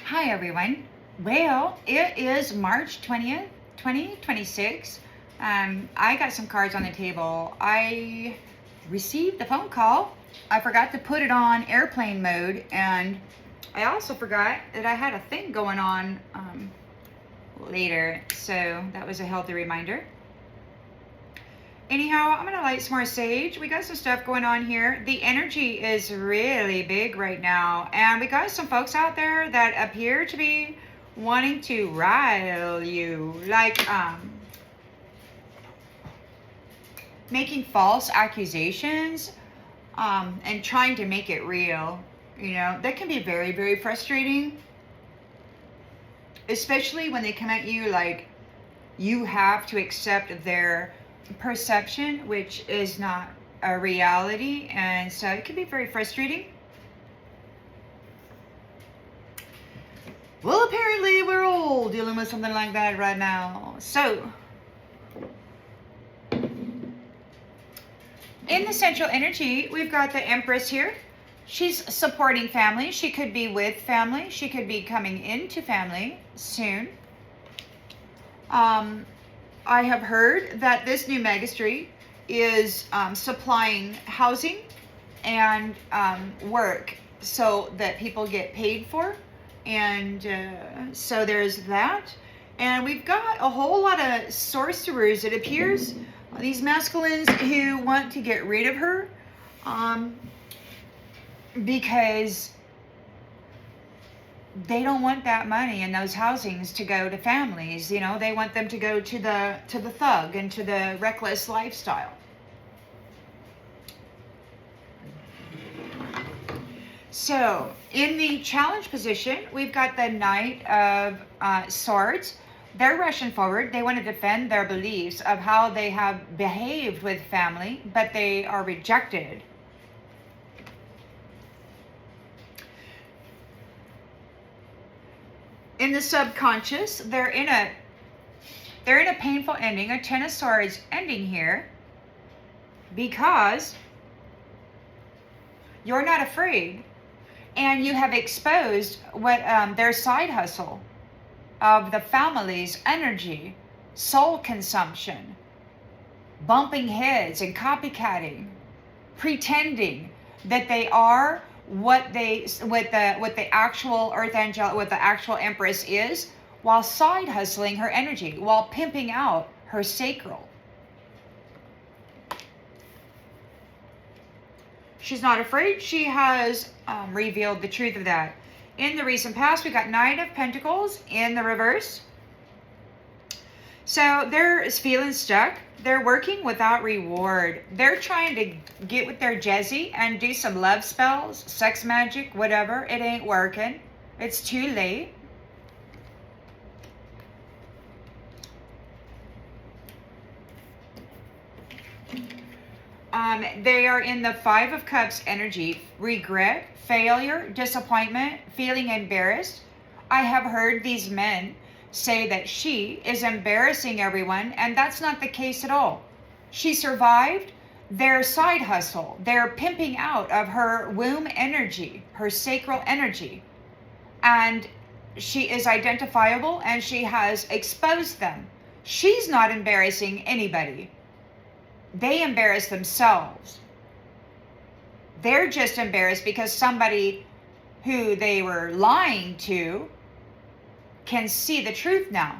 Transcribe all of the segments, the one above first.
Hi everyone. Well, it is March 20th, 2026. I got some cards on the table. I received a phone call. I forgot to put it on airplane mode, and I also forgot that I had a thing going on later, so that was a healthy reminder. Anyhow, I'm gonna light some more sage. We got some stuff going on here. The energy is really big right now, and we got some folks out there that appear to be wanting to rile you, like making false accusations and trying to make it real. You know, that can be very, very frustrating, especially when they come at you like you have to accept their perception, which is not a reality, and so it can be very frustrating. Well, apparently we're all dealing with something like that right now. So in the central energy, we've got the Empress here. She's supporting family. She could be with family. She could be coming into family soon. I have heard that this new magistry is supplying housing and work so that people get paid for. And so there's that. And we've got a whole lot of sorcerers, it appears. These masculines who want to get rid of her because they don't want that money and those housings to go to families. You know, they want them to go to the thug and to the reckless lifestyle. So in the challenge position, we've got the Knight of Swords. They're rushing forward. They want to defend their beliefs of how they have behaved with family, but they are rejected. In the subconscious, they're in a painful ending, a Ten of Swords ending here, because you're not afraid, and you have exposed what their side hustle of the family's energy, soul consumption, bumping heads and copycatting, pretending that they are what the actual earth angel, what the actual Empress is, while side hustling her energy, while pimping out her sacral. She's not afraid. She has revealed the truth of that. In the recent past, we got Knight of Pentacles in the reverse. So they're feeling stuck. They're working without reward. They're trying to get with their Jezzy and do some love spells, sex magic, whatever. It ain't working. It's too late. They are in the Five of Cups energy. Regret, failure, disappointment, feeling embarrassed. I have heard these men say that she is embarrassing everyone, and that's not the case at all. She survived their side hustle, their pimping out of her womb energy, her sacral energy, and she is identifiable, and she has exposed them. She's not embarrassing anybody. They embarrass themselves. They're just embarrassed because somebody who they were lying to can see the truth now.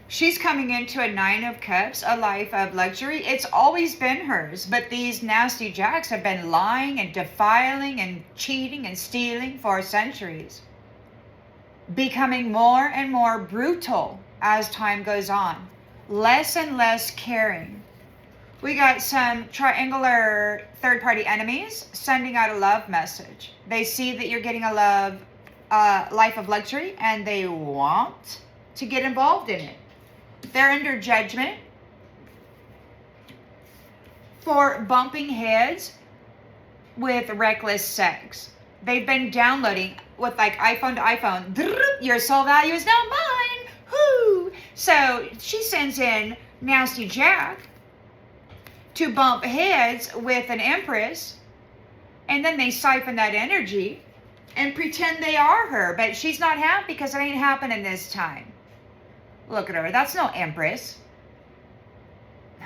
She's coming into a Nine of Cups, a life of luxury. It's always been hers, but these nasty jacks have been lying and defiling and cheating and stealing for centuries, becoming more and more brutal as time goes on, less and less caring. We got some triangular third-party enemies sending out a love message. They see that you're getting a life of luxury, and they want to get involved in it. They're under judgment for bumping heads with reckless sex. They've been downloading with like iPhone to iPhone. Your soul value is now mine. Whoo! So she sends in Nasty Jack to bump heads with an Empress And then they siphon that energy and pretend they are her. But she's not happy because it ain't happening this time. Look at her. That's no Empress.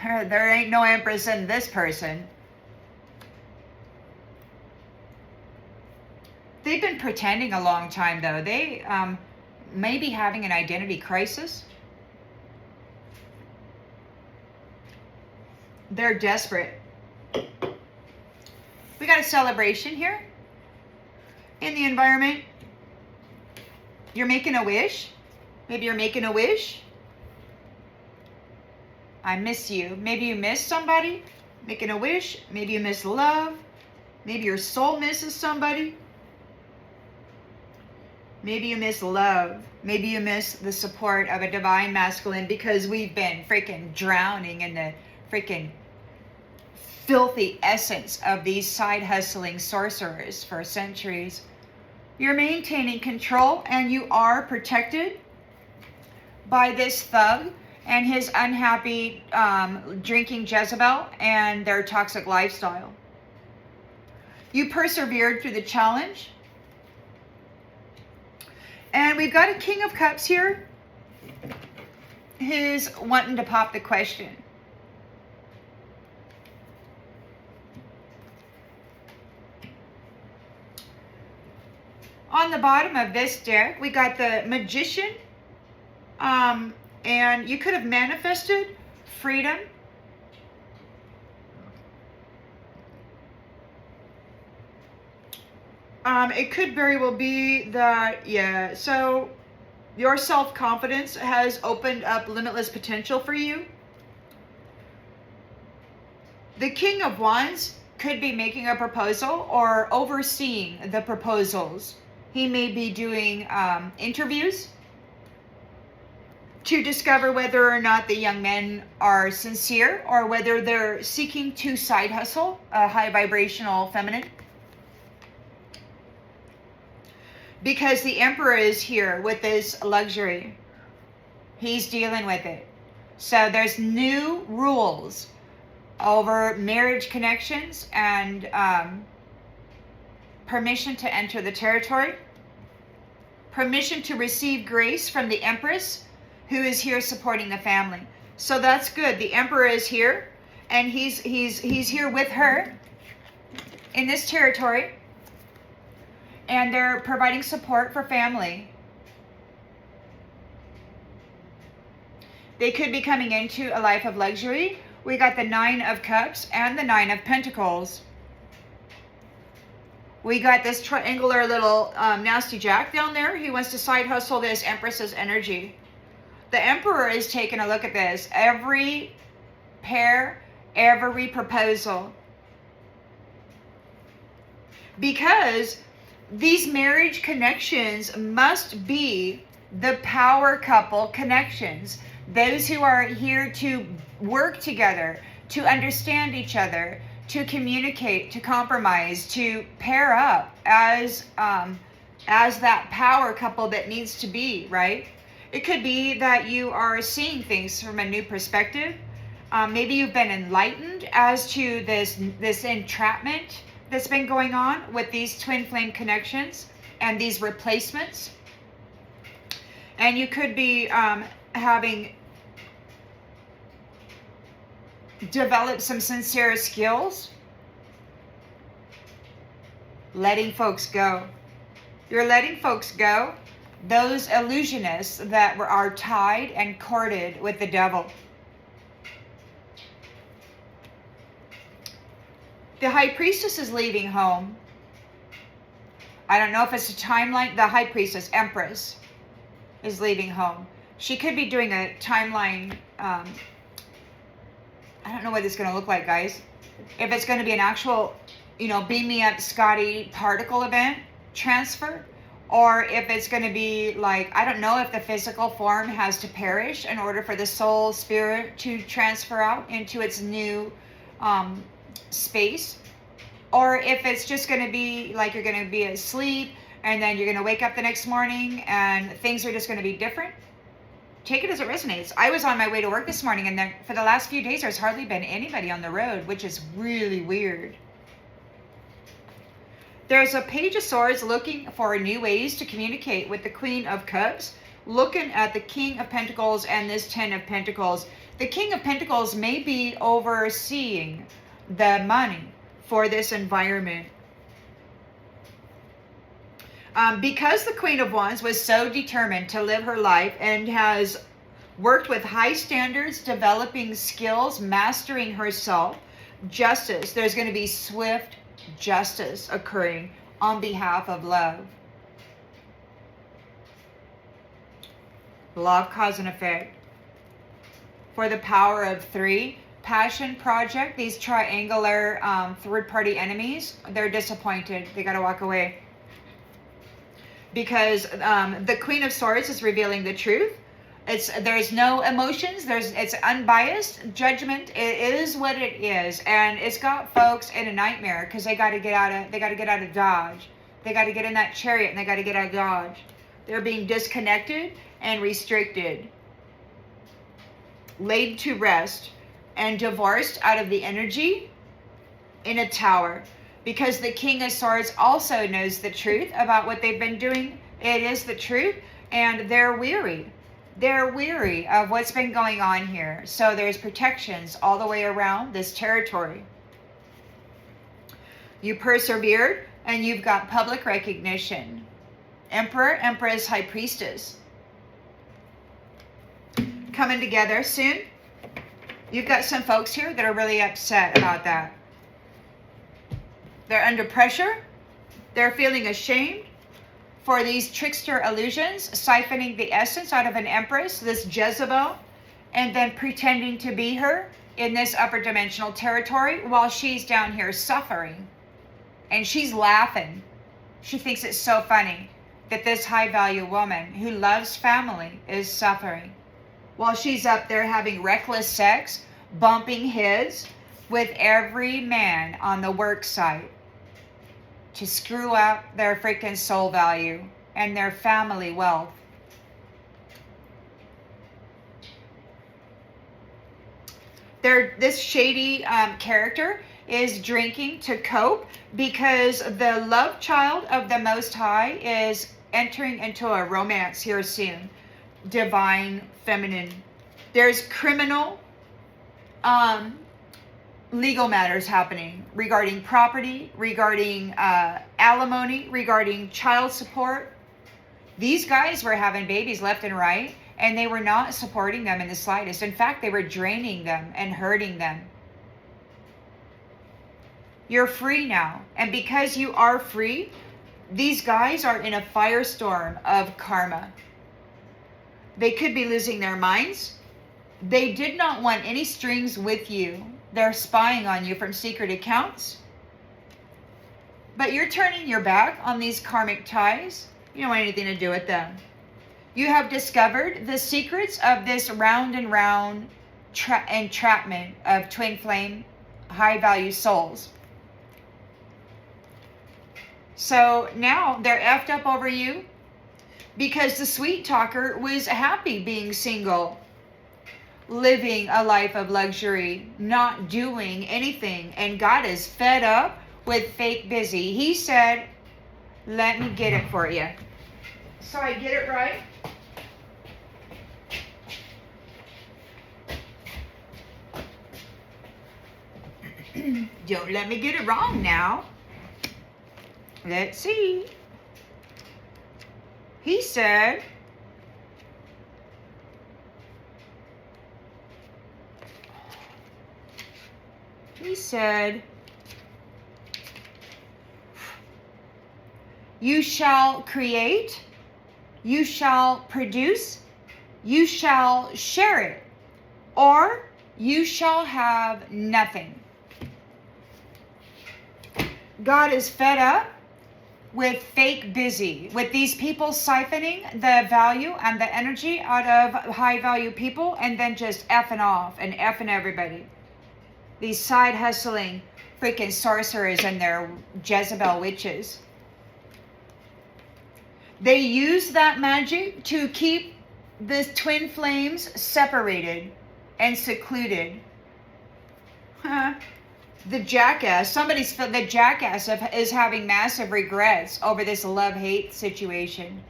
There ain't no Empress in this person. They've been pretending a long time, though. They may be having an identity crisis. They're desperate. We got a celebration here in the environment. You're making a wish. Maybe you're making a wish. I miss you. Maybe you miss somebody. Making a wish. Maybe you miss love. Maybe your soul misses somebody. Maybe you miss love. Maybe you miss the support of a divine masculine because we've been freaking drowning in the freaking filthy essence of these side hustling sorcerers for centuries. You're maintaining control and you are protected by this thug and his unhappy drinking Jezebel and their toxic lifestyle. You persevered through the challenge. And we've got a King of Cups here who's wanting to pop the question. On the bottom of this deck, we got the Magician. And you could have manifested freedom. It could very well be that, yeah, so your self-confidence has opened up limitless potential for you. The King of Wands could be making a proposal or overseeing the proposals. He may be doing interviews to discover whether or not the young men are sincere or whether they're seeking to side hustle a high vibrational feminine. Because the Emperor is here with this luxury. He's dealing with it. So there's new rules over marriage connections and permission to enter the territory. Permission to receive grace from the Empress, who is here supporting the family. So that's good. The Emperor is here, and he's here with her in this territory. And they're providing support for family. They could be coming into a life of luxury. We got the Nine of Cups and the Nine of Pentacles. We got this triangular little nasty Jack down there. He wants to side hustle this Empress's energy. The Emperor is taking a look at this. Every pair, every proposal. Because these marriage connections must be the power couple connections. Those who are here to work together, to understand each other, to communicate, to compromise, to pair up as that power couple that needs to be, right? It could be that you are seeing things from a new perspective. Maybe you've been enlightened as to this entrapment that's been going on with these twin flame connections and these replacements. And you could be having developed some sincere skills, letting folks go. You're letting folks go, those illusionists that are tied and corded with the devil. The High Priestess is leaving home. I don't know if it's a timeline. The High Priestess, Empress, is leaving home. She could be doing a timeline. I don't know what it's going to look like, guys. If it's going to be an actual, beam me up Scotty particle event transfer, or if it's going to be like, I don't know if the physical form has to perish in order for the soul spirit to transfer out into its new space, or if it's just going to be like you're going to be asleep and then you're going to wake up the next morning and things are just going to be different. Take it as it resonates. I was on my way to work this morning, and then for the last few days there's hardly been anybody on the road, which is really weird. There's a Page of Swords looking for new ways to communicate with the Queen of Cups, looking at the King of Pentacles and this Ten of Pentacles. The King of Pentacles may be overseeing the money for this environment. Because the Queen of Wands was so determined to live her life and has worked with high standards, developing skills, mastering herself, justice, there's going to be swift justice occurring on behalf of love. Law of cause and effect. For the power of 3, passion project, these triangular third-party enemies, they're disappointed. They got to walk away. Because the Queen of Swords is revealing the truth. There's no emotions. It's unbiased judgment. It is what it is, and it's got folks in a nightmare because they got to get out of Dodge. They got to get in that chariot and they got to get out of Dodge. They're being disconnected and restricted, laid to rest, and divorced out of the energy in a tower. Because the King of Swords also knows the truth about what they've been doing. It is the truth, and they're weary. They're weary of what's been going on here. So there's protections all the way around this territory. You persevered, and you've got public recognition. Emperor, Empress, High Priestess. Coming together soon. You've got some folks here that are really upset about that. They're under pressure. They're feeling ashamed for these trickster illusions, siphoning the essence out of an Empress, this Jezebel, and then pretending to be her in this upper dimensional territory while she's down here suffering. And she's laughing. She thinks it's so funny that this high-value woman who loves family is suffering while she's up there having reckless sex, bumping heads with every man on the work site to screw up their freaking soul value and their family wealth. This shady character is drinking to cope because the love child of the Most High is entering into a romance here soon. Divine feminine. There's criminal legal matters happening regarding property, regarding alimony, regarding child support. These guys were having babies left and right, and they were not supporting them in the slightest. In fact, they were draining them and hurting them. You're free now. And because you are free, these guys are in a firestorm of karma. They could be losing their minds. They did not want any strings with you. They're spying on you from secret accounts. But you're turning your back on these karmic ties. You don't want anything to do with them. You have discovered the secrets of this round and round entrapment of twin flame, high value souls. So now they're effed up over you because the sweet talker was happy being single, living a life of luxury, not doing anything, and God is fed up with fake busy. He said, let me get it for you. So I get it right. Don't let me get it wrong now. Let's see. He said, you shall create, you shall produce, you shall share it, or you shall have nothing. God is fed up with fake busy, with these people siphoning the value and the energy out of high value people and then just effing off and effing everybody. These side hustling freaking sorcerers and their Jezebel witches. They use that magic to keep the twin flames separated and secluded. The jackass, the jackass is having massive regrets over this love-hate situation.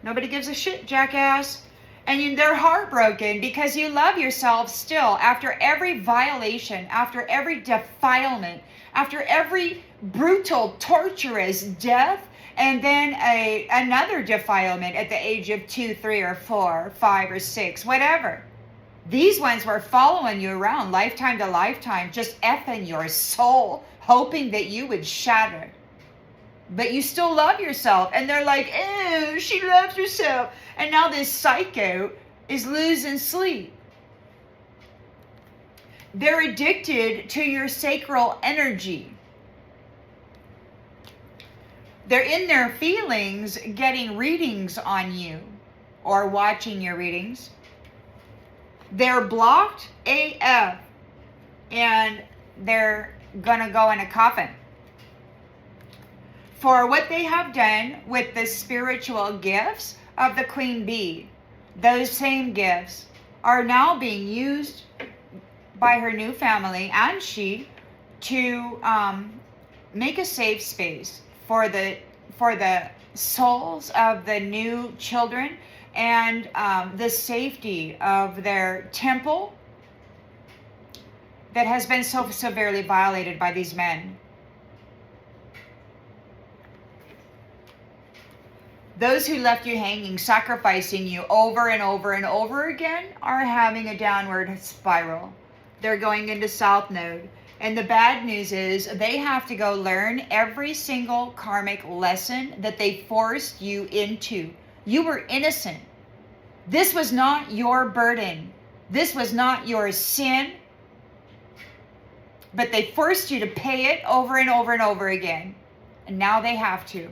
Nobody gives a shit, jackass. And they're heartbroken because you love yourself still after every violation, after every defilement, after every brutal, torturous death, and then another defilement at the age of 2, 3, or 4, 5, or 6, whatever. These ones were following you around lifetime to lifetime, just effing your soul, hoping that you would shatter. But you still love yourself. And they're like, ew, she loves herself. And now this psycho is losing sleep. They're addicted to your sacral energy. They're in their feelings getting readings on you or watching your readings. They're blocked AF, and they're gonna go in a coffin for what they have done with the spiritual gifts of the Queen Bee. Those same gifts are now being used by her new family and she to make a safe space for the souls of the new children and the safety of their temple that has been so severely violated by these men. Those who left you hanging, sacrificing you over and over and over again, are having a downward spiral. They're going into South Node. And the bad news is they have to go learn every single karmic lesson that they forced you into. You were innocent. This was not your burden. This was not your sin. But they forced you to pay it over and over and over again. And now they have to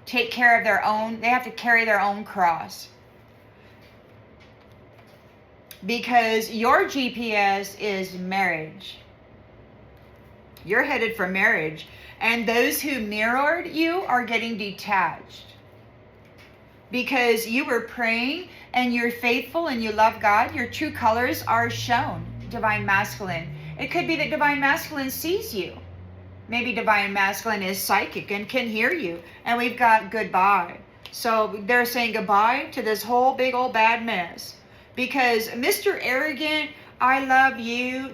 take care of their own, they have to carry their own cross. Because your GPS is marriage. You're headed for marriage. And those who mirrored you are getting detached. Because you were praying and you're faithful and you love God, your true colors are shown, Divine Masculine. It could be that Divine Masculine sees you. Maybe Divine Masculine is psychic and can hear you. And we've got goodbye. So they're saying goodbye to this whole big old bad mess. Because Mr. Arrogant, I love you,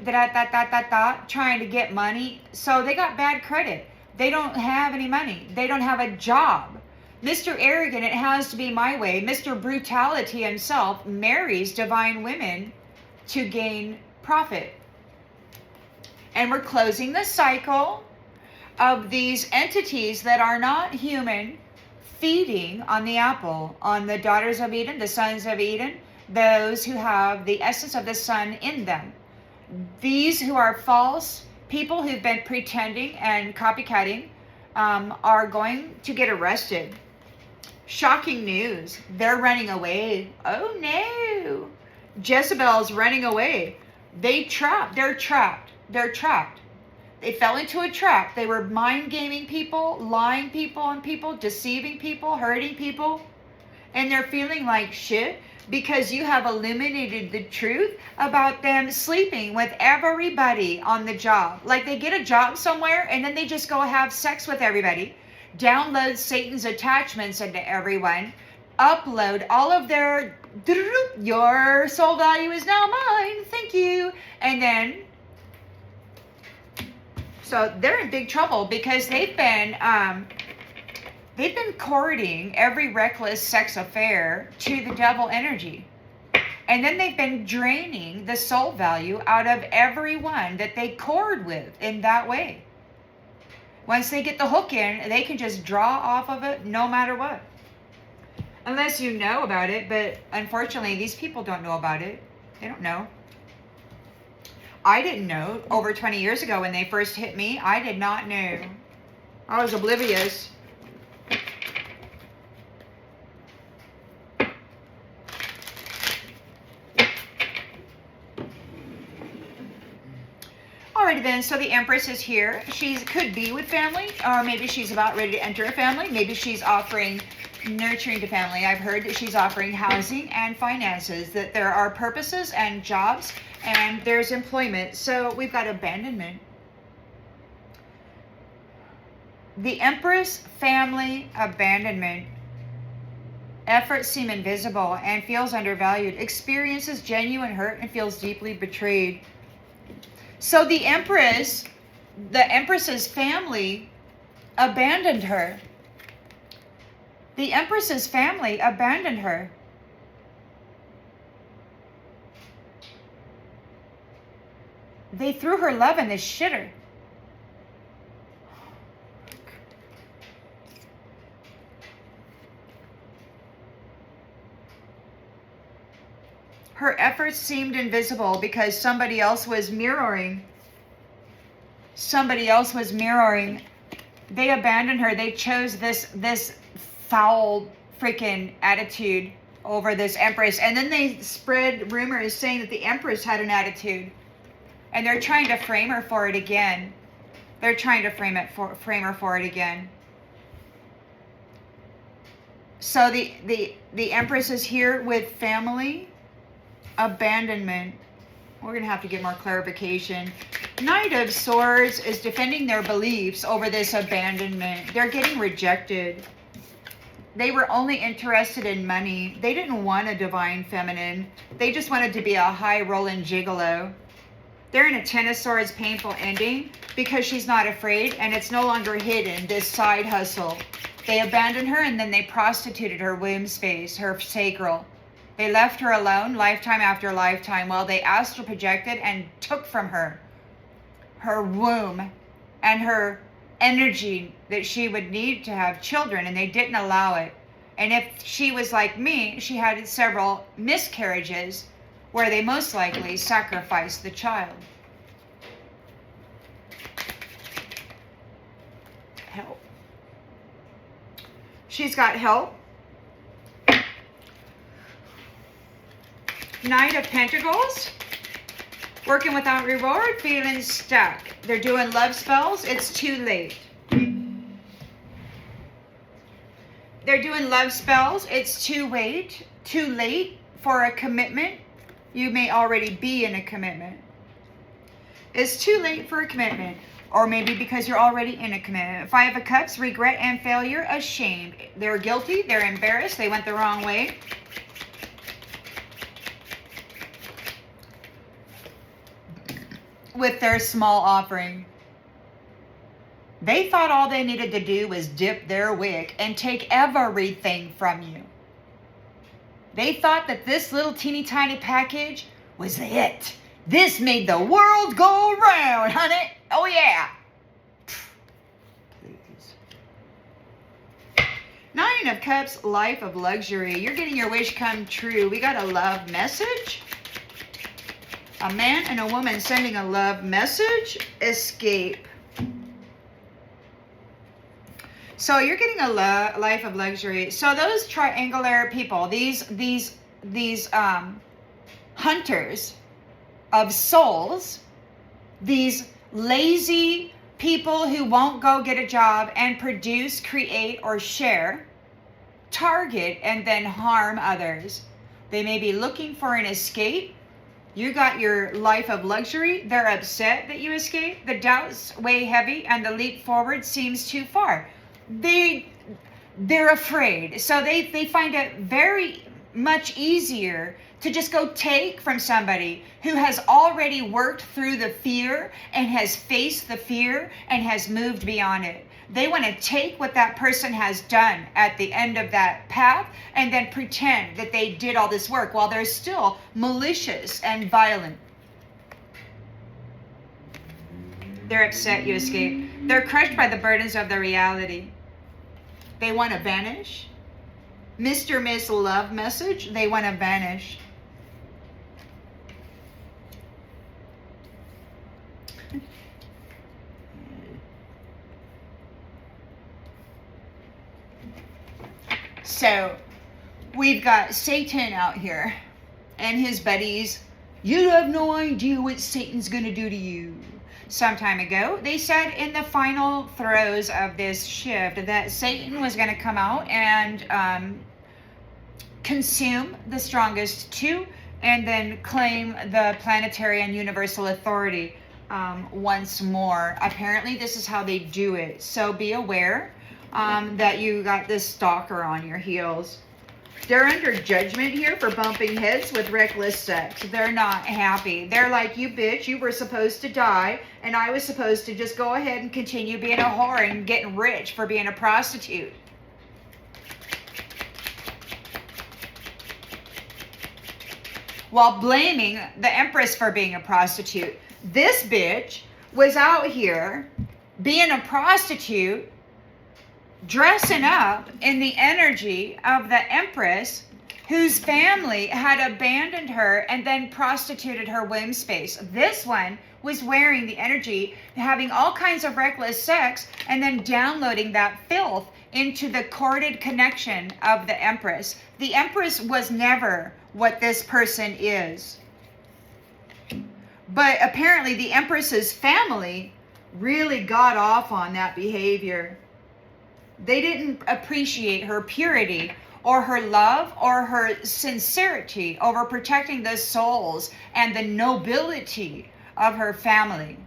trying to get money. So they got bad credit. They don't have any money. They don't have a job. Mr. Arrogant, it has to be my way. Mr. Brutality himself marries divine women to gain profit. And we're closing the cycle of these entities that are not human feeding on the apple, on the daughters of Eden, the sons of Eden, those who have the essence of the sun in them. These who are false people who've been pretending and copycatting are going to get arrested. Shocking news. They're running away. Oh no. Jezebel's running away. They're trapped. They're trapped. They fell into a trap. They were mind gaming people, lying people on people, deceiving people, hurting people. And they're feeling like shit because you have illuminated the truth about them sleeping with everybody on the job. Like they get a job somewhere and then they just go have sex with everybody. Download Satan's attachments into everyone. Upload all of their, your soul value is now mine, thank you. And then, so they're in big trouble because they've been courting every reckless sex affair to the devil energy. And then they've been draining the soul value out of everyone that they court with in that way. Once they get the hook in, they can just draw off of it no matter what. Unless you know about it, but unfortunately, these people don't know about it. They don't know. I didn't know over 20 years ago when they first hit me. I did not know. I was oblivious. Alrighty then, so the Empress is here. She could be with family, or maybe she's about ready to enter a family. Maybe she's offering nurturing to family. I've heard that she's offering housing and finances, that there are purposes and jobs, and there's employment. So we've got abandonment. The Empress, family, abandonment. Efforts seem invisible and feels undervalued. Experiences genuine hurt and feels deeply betrayed. So the Empress's family abandoned her. The Empress's family abandoned her. They threw her love in the shitter. Her efforts seemed invisible because somebody else was mirroring. Somebody else was mirroring. They abandoned her. They chose this foul freaking attitude over this Empress. And then they spread rumors saying that the Empress had an attitude. And they're trying to frame her for it again. They're trying to frame her for it again. So the Empress is here with family. Abandonment. We're going to have to get more clarification. Knight of Swords is defending their beliefs over this abandonment. They're getting rejected. They were only interested in money. They didn't want a divine feminine. They just wanted to be a high-rolling gigolo. They're in a Ten of Swords painful ending because she's not afraid and it's no longer hidden, this side hustle. They abandoned her and then they prostituted her womb space, her sacral. They left her alone lifetime after lifetime while they astral projected and took from her womb and her energy that she would need to have children, and they didn't allow it. And if she was like me, she had several miscarriages where they most likely sacrificed the child. Help. She's got help. Knight of Pentacles, working without reward, feeling stuck. They're doing love spells. It's too late. They're doing love spells. It's too late for a commitment. You may already be in a commitment. It's too late for a commitment. Or maybe because you're already in a commitment. Five of Cups, regret and failure, ashamed. They're guilty. They're embarrassed. They went the wrong way. With their small offering. They thought all they needed to do was dip their wick and take everything from you. They thought that this little teeny tiny package was it. This made the world go round, honey. Oh yeah. Please. Nine of Cups, life of luxury. You're getting your wish come true. We got a love message. A man and a woman sending a love message. Escape. So you're getting a life of luxury. So those triangular people, these hunters of souls, these lazy people who won't go get a job and produce, create, or share, target and then harm others. They may be looking for an escape. You got your life of luxury. They're upset that you escaped. The doubts weigh heavy and the leap forward seems too far. They're afraid. So they find it very much easier to just go take from somebody who has already worked through the fear and has faced the fear and has moved beyond it. They want to take what that person has done at the end of that path and then pretend that they did all this work while they're still malicious and violent. They're upset you escaped. They're crushed by the burdens of the reality. They want to vanish. Mr. Miss Love message, they want to vanish. So, we've got Satan out here and his buddies. You have no idea what Satan's going to do to you. some time ago. They said in the final throes of this shift that Satan was going to come out and consume the strongest two and then claim the planetary and universal authority once more. Apparently, this is how they do it. So be aware that you got this stalker on your heels. They're under judgment here for bumping heads with reckless sex. They're not happy. They're like, you bitch, you were supposed to die, and I was supposed to just go ahead and continue being a whore and getting rich for being a prostitute. While blaming the Empress for being a prostitute. This bitch was out here being a prostitute, dressing up in the energy of the Empress, whose family had abandoned her and then prostituted her womb space. This one was wearing the energy, having all kinds of reckless sex, and then downloading that filth into the corded connection of the Empress. The Empress was never what this person is. But apparently the Empress's family really got off on that behavior. They didn't appreciate her purity or her love or her sincerity over protecting the souls and the nobility of her family.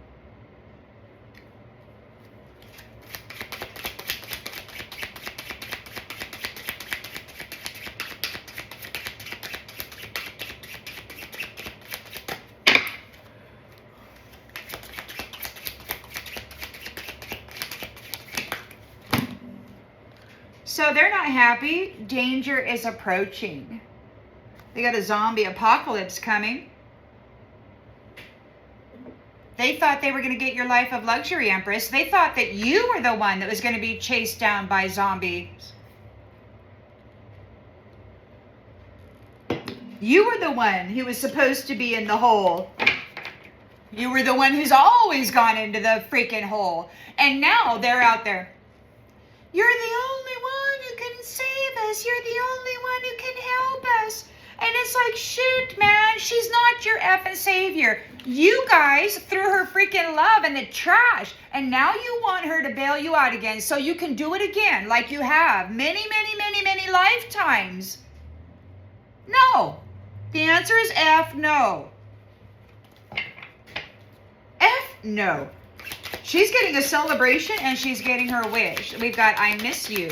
So they're not happy. Danger is approaching. They got a zombie apocalypse coming. They thought they were going to get your life of luxury, Empress. They thought that you were the one that was going to be chased down by zombies. You were the one who was supposed to be in the hole. You were the one who's always gone into the freaking hole. And now they're out there. You're the only one who can save us. You're the only one who can help us. And it's like, shit, man, she's not your effing savior. You guys threw her freaking love in the trash. And now you want her to bail you out again so you can do it again like you have many, many, many, many lifetimes. No. The answer is F, no. F, no. She's getting a celebration and she's getting her wish. We've got I miss you.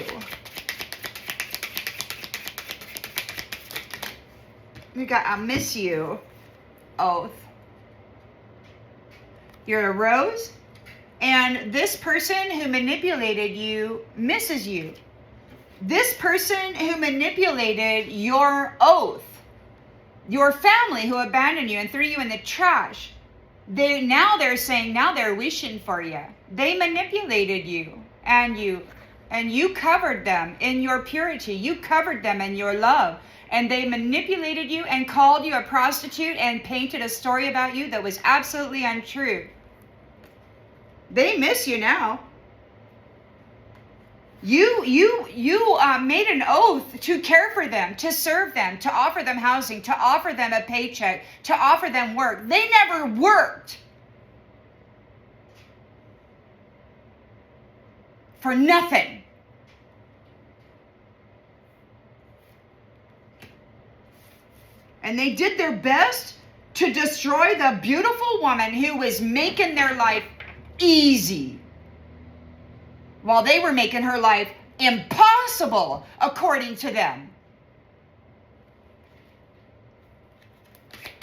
We got I miss you. Oath. You're a rose. And this person who manipulated you misses you. This person who manipulated your oath. Your family who abandoned you and threw you in the trash. They're saying they're wishing for you. They manipulated you and you covered them in your purity. You covered them in your love. And they manipulated you and called you a prostitute and painted a story about you that was absolutely untrue. They miss you now. You made an oath to care for them, to serve them, to offer them housing, to offer them a paycheck, to offer them work. They never worked. For nothing. And they did their best to destroy the beautiful woman who was making their life easy, while they were making her life impossible, according to them.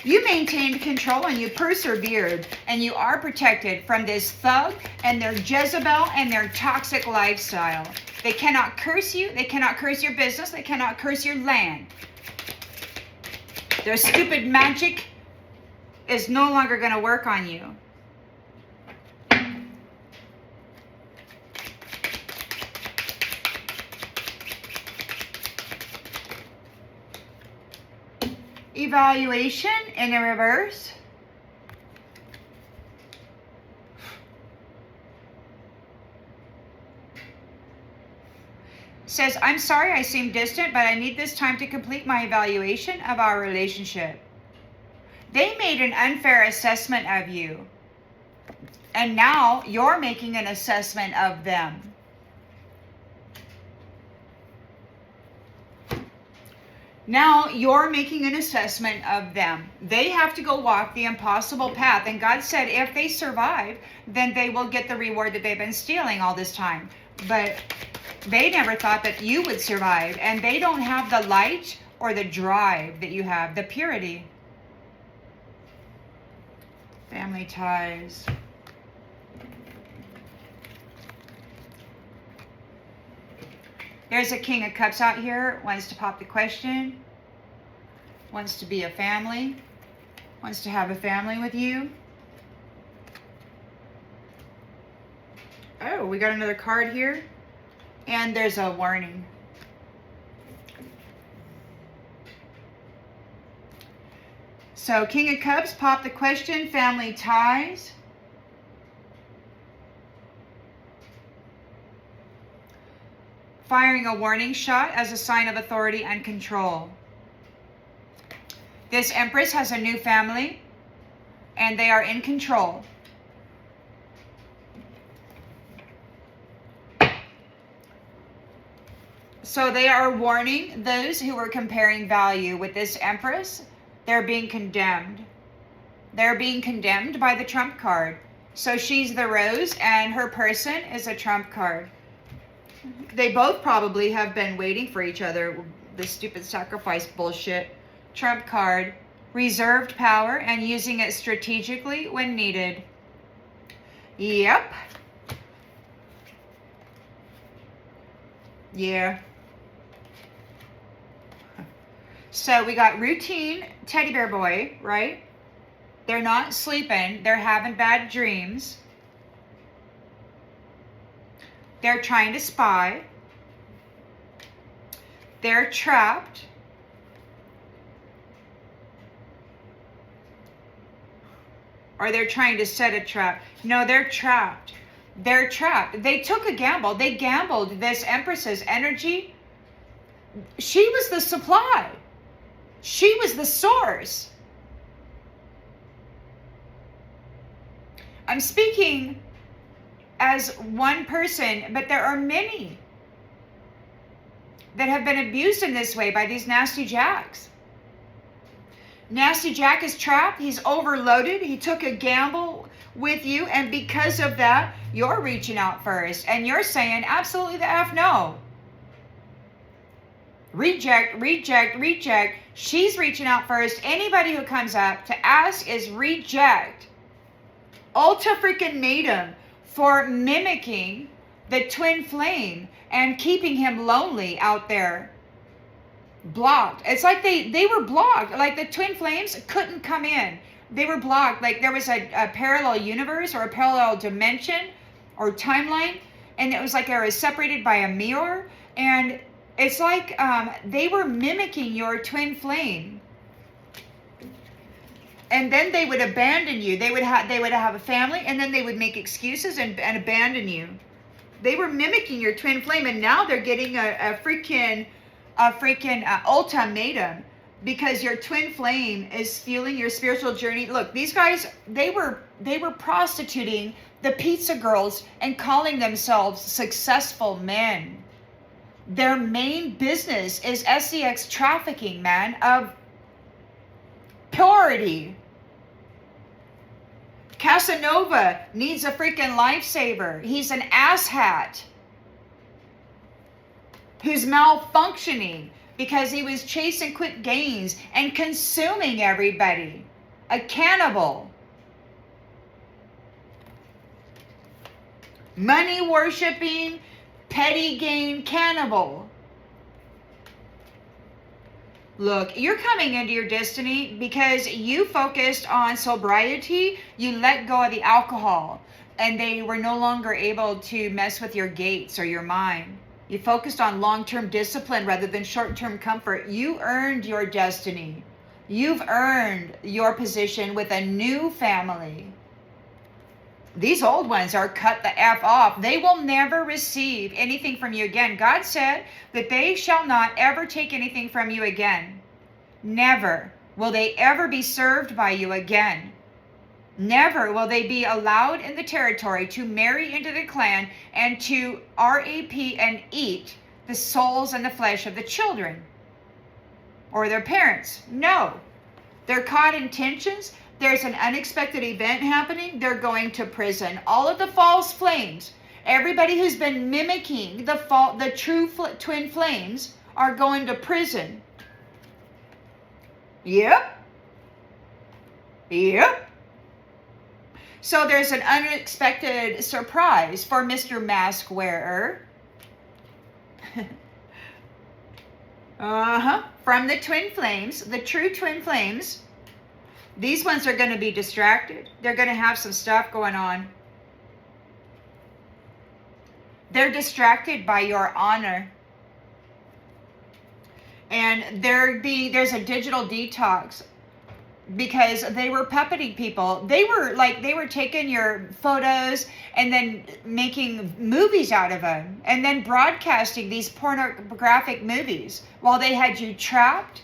You maintained control and you persevered, and you are protected from this thug and their Jezebel and their toxic lifestyle. They cannot curse you. They cannot curse your business. They cannot curse your land. Their stupid magic is no longer going to work on you. Evaluation in the reverse. Says, I'm sorry I seem distant, but I need this time to complete my evaluation of our relationship. They made an unfair assessment of you. And now you're making an assessment of them. Now you're making an assessment of them. They have to go walk the impossible path. And God said if they survive, then they will get the reward that they've been stealing all this time. But they never thought that you would survive. And they don't have the light or the drive that you have, the purity. Family ties. There's a King of Cups out here, wants to pop the question, wants to be a family, wants to have a family with you. Oh, we got another card here, and there's a warning. So King of Cups, pop the question, family ties. Firing a warning shot as a sign of authority and control. This Empress has a new family, and they are in control. So they are warning those who are comparing value with this Empress. They're being condemned. They're being condemned by the Trump card. So she's the Rose, and her person is a Trump card. They both probably have been waiting for each other. This stupid sacrifice bullshit. Trump card. Reserved power and using it strategically when needed. Yep. Yeah. So we got routine teddy bear boy, right? They're not sleeping. They're having bad dreams. They're trying to spy. They're trapped. Or they're trying to set a trap. No, they're trapped. They're trapped. They took a gamble. They gambled this Empress's energy. She was the supply. She was the source. I'm speaking as one person, but there are many that have been abused in this way by these nasty jacks. Nasty Jack is trapped. He's overloaded. He took a gamble with you, and because of that, you're reaching out first, and you're saying absolutely the F no. Reject, reject, reject. She's reaching out first. Anybody who comes up to ask is reject. Ultra freaking matum for mimicking the twin flame and keeping him lonely out there. Blocked. It's like they were blocked. Like the twin flames couldn't come in. They were blocked. Like there was a parallel universe or a parallel dimension or timeline, and it was like they were separated by a mirror, and it's like they were mimicking your twin flame. And then they would abandon you. They would have a family, and then they would make excuses and abandon you. They were mimicking your twin flame, and now they're getting a freaking ultimatum because your twin flame is fueling your spiritual journey. Look, these guys, they were prostituting the pizza girls and calling themselves successful men. Their main business is sex trafficking, man, of purity. Casanova needs a freaking lifesaver. He's an asshat who's malfunctioning because he was chasing quick gains and consuming everybody. A cannibal. Money worshiping, petty gain cannibal. Look, you're coming into your destiny because you focused on sobriety. You let go of the alcohol, and they were no longer able to mess with your gates or your mind. You focused on long-term discipline rather than short-term comfort. You earned your destiny. You've earned your position with a new family. These old ones are cut the F off. They will never receive anything from you again. God said that they shall not ever take anything from you again. Never will they ever be served by you again. Never will they be allowed in the territory to marry into the clan and to RAP and eat the souls and the flesh of the children or their parents. No. They're caught in tensions. There's an unexpected event happening. They're going to prison. All of the false flames, everybody who's been mimicking the true twin flames are going to prison. Yep. Yep. So there's an unexpected surprise for Mr. Mask Wearer. From the twin flames, the true twin flames. These ones are going to be distracted. They're going to have some stuff going on. They're distracted by your honor. And there's a digital detox. Because they were puppeting people. They were taking your photos and then making movies out of them. And then broadcasting these pornographic movies while they had you trapped.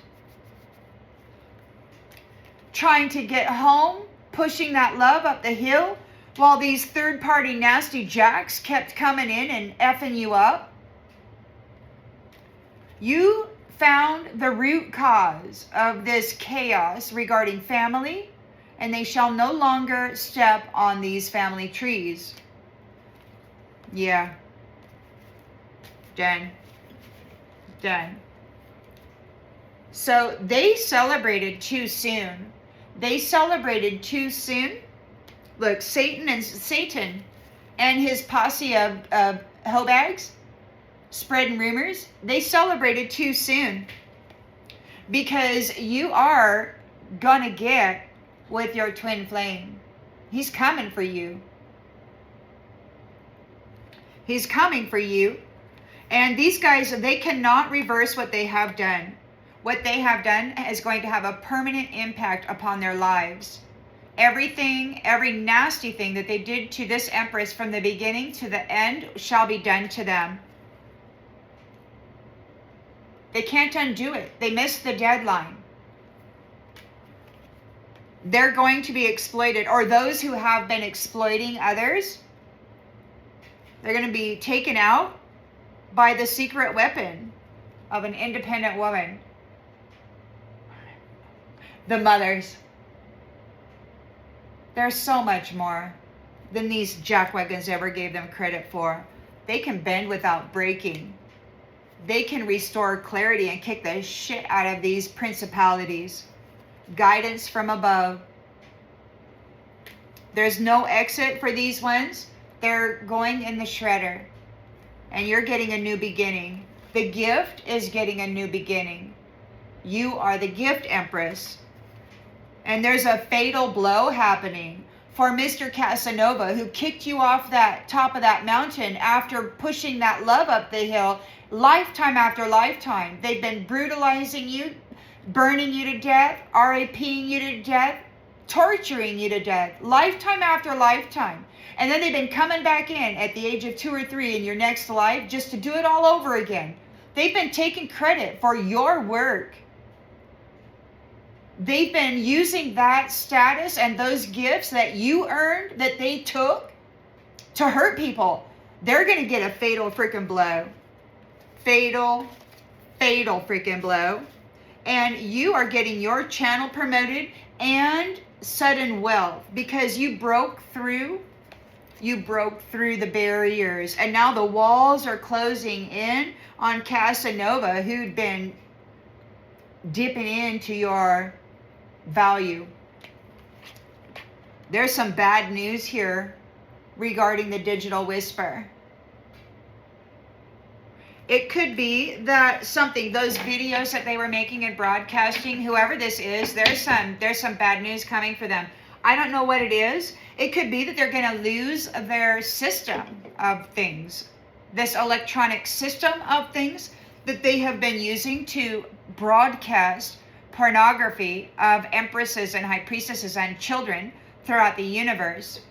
Trying to get home. Pushing that love up the hill. While these third-party nasty jacks kept coming in and effing you up. You found the root cause of this chaos regarding family, and they shall no longer step on these family trees. Yeah. Done. Done. So they celebrated too soon. They celebrated too soon. Look, Satan and his posse of hoe bags spreading rumors, they celebrated too soon, because you are gonna get with your twin flame. He's coming for you. He's coming for you. And these guys, they cannot reverse what they have done. What they have done is going to have a permanent impact upon their lives. Everything, every nasty thing that they did to this Empress from the beginning to the end shall be done to them. They can't undo it. They missed the deadline. They're going to be exploited, or those who have been exploiting others, they're going to be taken out by the secret weapon of an independent woman. The mothers. There's so much more than these jackwagons ever gave them credit for. They can bend without breaking. They can restore clarity and kick the shit out of these principalities. Guidance from above. There's no exit for these ones. They're going in the shredder. And you're getting a new beginning. The gift is getting a new beginning. You are the gift, Empress. And there's a fatal blow happening for Mr. Casanova, who kicked you off that top of that mountain after pushing that love up the hill. Lifetime after lifetime, they've been brutalizing you, burning you to death, RAPing you to death, torturing you to death, lifetime after lifetime. And then they've been coming back in at the age of 2 or 3 in your next life just to do it all over again. They've been taking credit for your work. They've been using that status and those gifts that you earned, that they took, to hurt people. They're going to get a fatal freaking blow. Fatal freaking blow. And you are getting your channel promoted and sudden wealth because you broke through the barriers, and now the walls are closing in on Casanova, who'd been dipping into your value. There's some bad news here regarding the digital whisper. It could be that those videos that they were making and broadcasting, whoever this is, there's some bad news coming for them. I don't know what it is. It could be that they're going to lose their system of things, this electronic system of things that they have been using to broadcast pornography of empresses and high priestesses and children throughout the universe.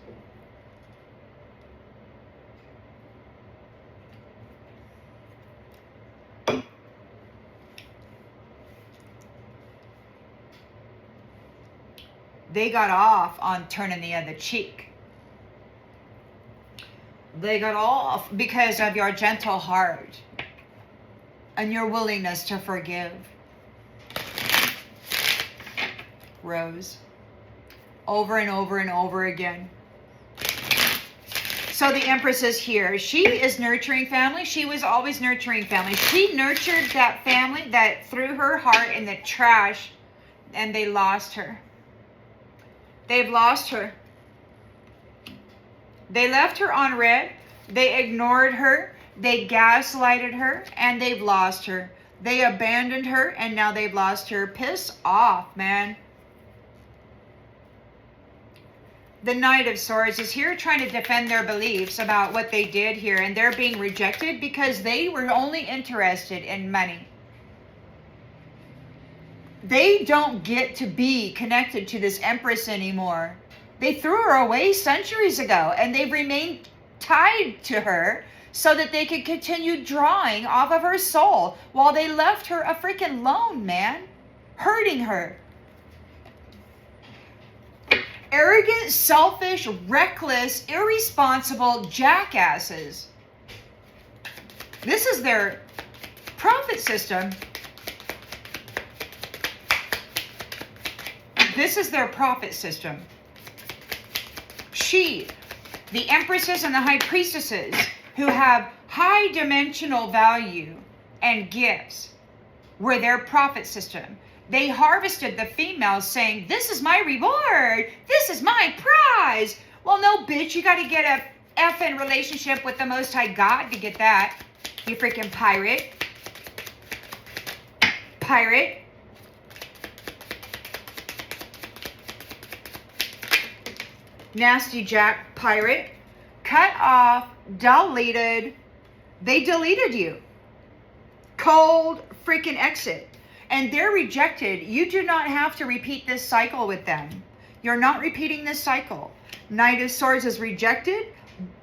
they got off on turning the other cheek. They got off because of your gentle heart and your willingness to forgive. Rose. Over and over and over again. So the Empress is here. She is nurturing family. She was always nurturing family. She nurtured that family that threw her heart in the trash, and they lost her. They've lost her. They left her on red. They ignored her. They gaslighted her, and they've lost her. They abandoned her, and now they've lost her. Piss off, man. The Knight of Swords is here trying to defend their beliefs about what they did here, and they're being rejected because they were only interested in money. They don't get to be connected to this Empress anymore. They threw her away centuries ago, and they've remained tied to her so that they could continue drawing off of her soul while they left her a freaking lone, man, hurting her. Arrogant, selfish, reckless, irresponsible jackasses. This is their profit system. This is their profit system. The Empresses and the High Priestesses, who have high dimensional value and gifts, were their profit system. They harvested the females saying, this is my reward. This is my prize. Well, no, bitch. You got to get a effing relationship with the Most High God to get that. You freaking pirate. Pirate. Nasty Jack pirate. Cut off. Deleted. They deleted you. Cold freaking exit. And they're rejected. You do not have to repeat this cycle with them. You're not repeating this cycle. Knight of Swords is rejected.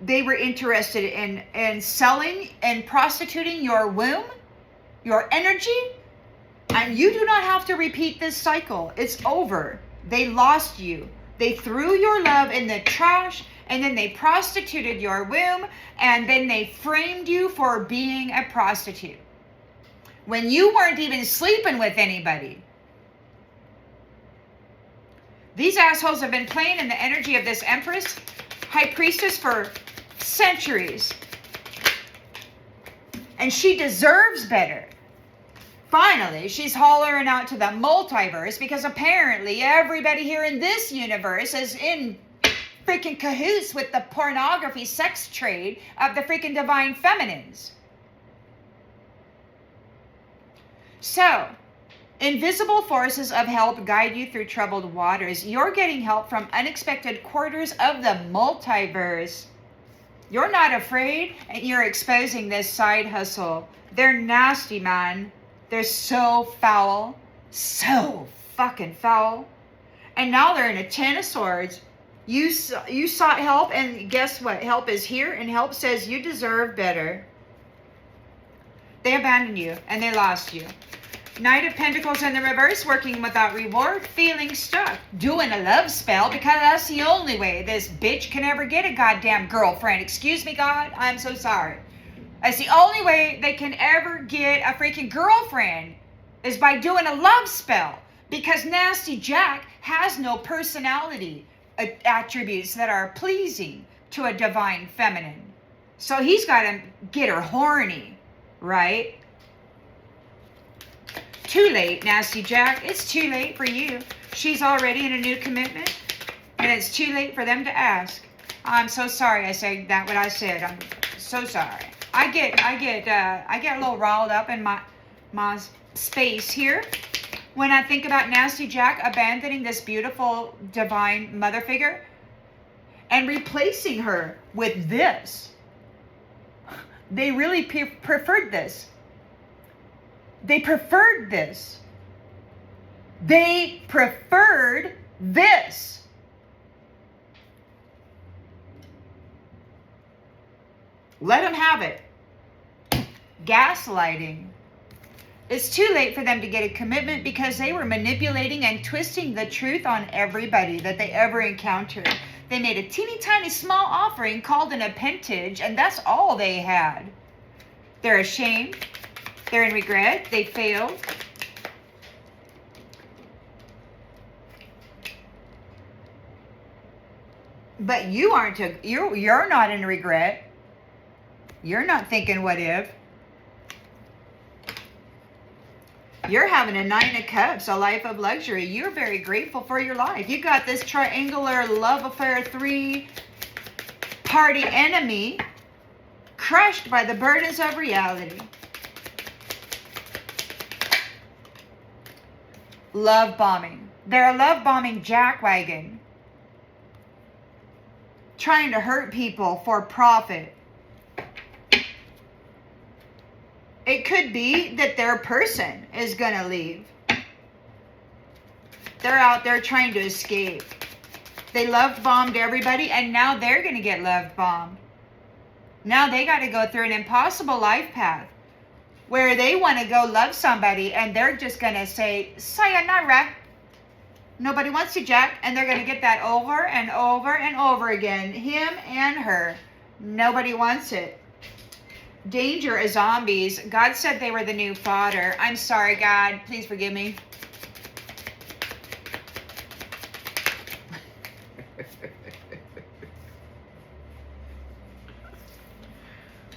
They were interested in selling and prostituting your womb, your energy. And you do not have to repeat this cycle. It's over. They lost you. They threw your love in the trash, and then they prostituted your womb, and then they framed you for being a prostitute when you weren't even sleeping with anybody. These assholes have been playing in the energy of this Empress, High Priestess for centuries. And she deserves better. Finally, she's hollering out to the multiverse because apparently everybody here in this universe is in freaking cahoots with the pornography sex trade of the freaking divine feminines. So, invisible forces of help guide you through troubled waters. You're getting help from unexpected quarters of the multiverse. You're not afraid, and you're exposing this side hustle. They're nasty, man. They're so foul. So fucking foul. And now they're in a 10 of Swords. You sought help, and guess what? Help is here, and help says you deserve better. They abandoned you, and they lost you. Knight of Pentacles in the reverse, working without reward, feeling stuck, doing a love spell because that's the only way this bitch can ever get a goddamn girlfriend. Excuse me, God, I'm so sorry. That's the only way they can ever get a freaking girlfriend is by doing a love spell, because Nasty Jack has no personality attributes that are pleasing to a divine feminine. So he's got to get her horny, right? Too late, Nasty Jack. It's too late for you. She's already in a new commitment, and it's too late for them to ask. I'm so sorry I said that what I said. I'm so sorry. I get a little riled up in my space here when I think about Nasty Jack abandoning this beautiful divine mother figure and replacing her with this. They really preferred this. They preferred this. They preferred this. Let them have it. Gaslighting. It's too late for them to get a commitment because they were manipulating and twisting the truth on everybody that they ever encountered. They made a teeny tiny small offering called an appendage, and that's all they had. They're ashamed. They're in regret. They failed. But you aren't. You're not in regret. You're not thinking what if. You're having a 9 of Cups, a life of luxury. You're very grateful for your life. You got this triangular love affair 3-party enemy crushed by the burdens of reality. Love bombing. They're a love bombing jackwagon. Trying to hurt people for profit. It could be that their person is going to leave. They're out there trying to escape. They love bombed everybody, and now they're going to get love bombed. Now they got to go through an impossible life path where they want to go love somebody, and they're just going to say, sayonara. Nobody wants you, Jack. And they're going to get that over and over and over again. Him and her. Nobody wants it. Danger is zombies. God said they were the new fodder. I'm sorry, God. Please forgive me.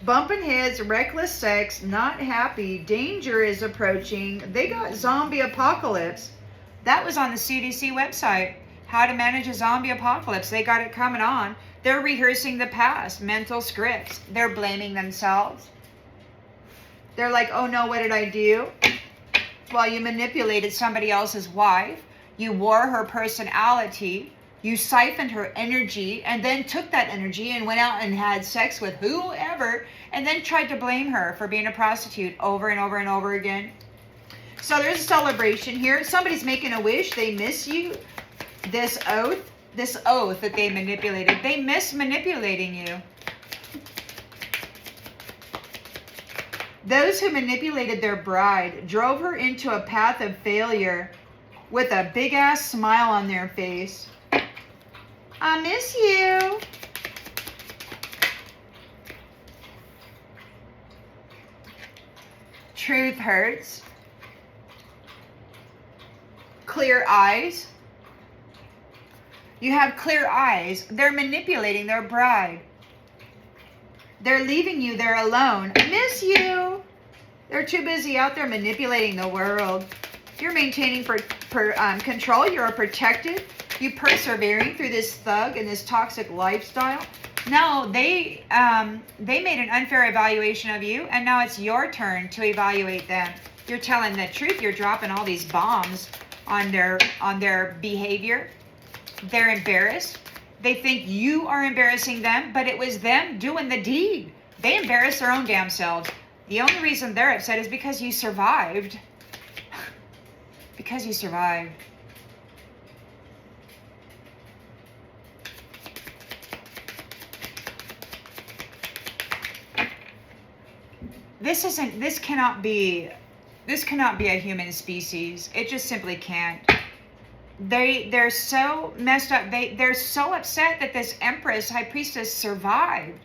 Bumping heads, reckless sex, not happy. Danger is approaching. They got zombie apocalypse. That was on the CDC website. How to manage a zombie apocalypse. They got it coming on. They're rehearsing the past, mental scripts. They're blaming themselves. They're like, oh no, what did I do? Well, you manipulated somebody else's wife. You wore her personality. You siphoned her energy and then took that energy and went out and had sex with whoever and then tried to blame her for being a prostitute over and over and over again. So there's a celebration here. Somebody's making a wish. They miss you. This oath that they manipulated. They miss manipulating you. Those who manipulated their bride drove her into a path of failure with a big ass smile on their face. I miss you. Truth hurts. Clear eyes. You have clear eyes. They're manipulating their bride. They're leaving you there alone. I miss you. They're too busy out there manipulating the world. You're maintaining control. You're protected. You persevering through this thug and this toxic lifestyle. No, they made an unfair evaluation of you, and now it's your turn to evaluate them. You're telling the truth. You're dropping all these bombs on their behavior. They're embarrassed. They think you are embarrassing them, but it was them doing the deed. They embarrassed their own damn selves. The only reason they're upset is because you survived. Because you survived. This cannot be a human species. It just simply can't. They're so messed up. They're so upset that this Empress, High Priestess, survived.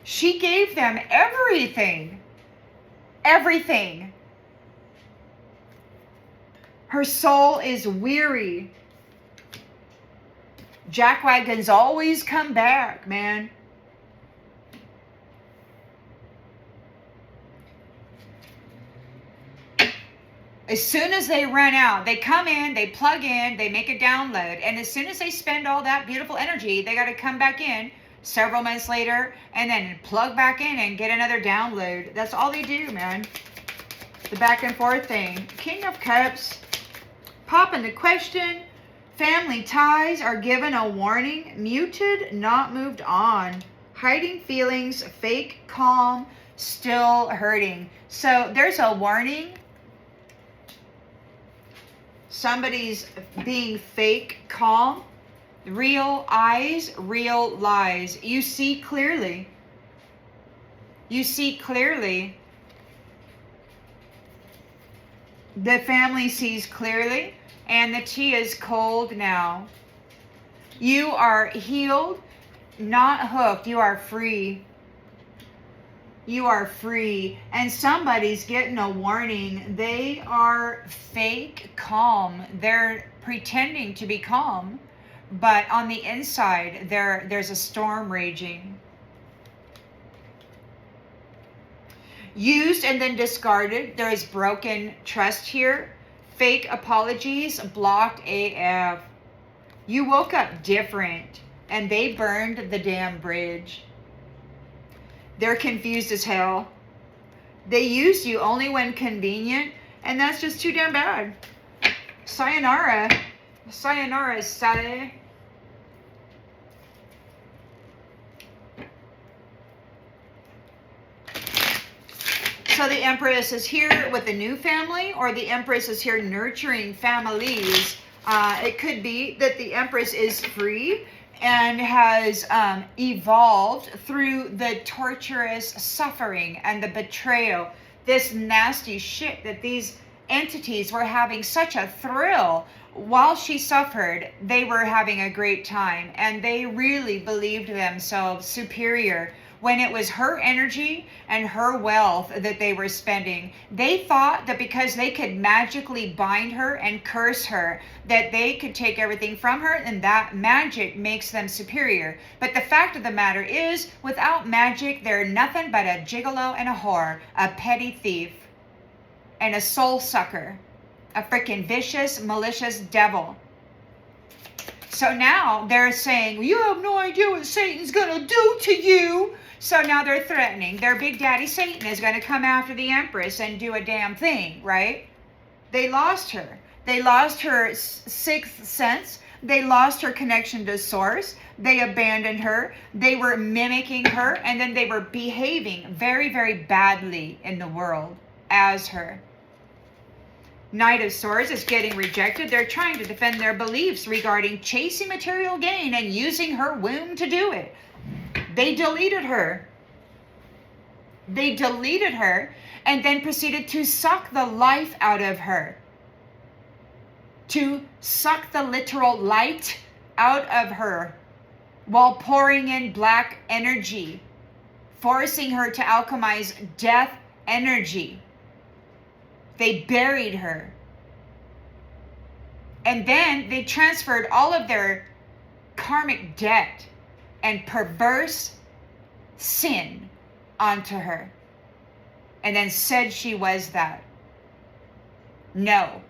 She gave them everything. Everything. Her soul is weary. Jackwagons always come back, man. As soon as they run out, they come in, they plug in, they make a download. And as soon as they spend all that beautiful energy, they got to come back in several months later and then plug back in and get another download. That's all they do, man. The back and forth thing. King of Cups. Popping the question. Family ties are given a warning. Muted, not moved on. Hiding feelings, fake calm, still hurting. So there's a warning. Somebody's being fake calm. Real eyes, real lies. You see clearly. You see clearly. The family sees clearly, and the tea is cold now. You are healed, not hooked. You are free. You are free. And somebody's getting a warning. They are fake calm. They're pretending to be calm, but on the inside, there's a storm raging. Used and then discarded. There is broken trust here. Fake apologies. Blocked AF. You woke up different, and they burned the damn bridge. They're confused as hell. They use you only when convenient, and that's just too damn bad. Sayonara. Sayonara, Sade. So the Empress is here with a new family, or the Empress is here nurturing families. It could be that the Empress is free and has evolved through the torturous suffering and the betrayal, this nasty shit that these entities were having such a thrill. While she suffered, they were having a great time, and they really believed themselves superior when it was her energy and her wealth that they were spending. They thought that because they could magically bind her and curse her, that they could take everything from her, and that magic makes them superior. But the fact of the matter is, without magic, they're nothing but a gigolo and a whore, a petty thief, and a soul sucker, a freaking vicious, malicious devil. So now they're saying, you have no idea what Satan's going to do to you. So now they're threatening. Their big daddy Satan is going to come after the Empress and do a damn thing, right? They lost her. They lost her sixth sense. They lost her connection to source. They abandoned her. They were mimicking her. And then they were behaving very, very badly in the world as her. Knight of Swords is getting rejected. They're trying to defend their beliefs regarding chasing material gain and using her womb to do it. They deleted her. They deleted her and then proceeded to suck the life out of her. To suck the literal light out of her while pouring in black energy, forcing her to alchemize death energy. They buried her. And then they transferred all of their karmic debt and perverse sin onto her. And then said she was that. No.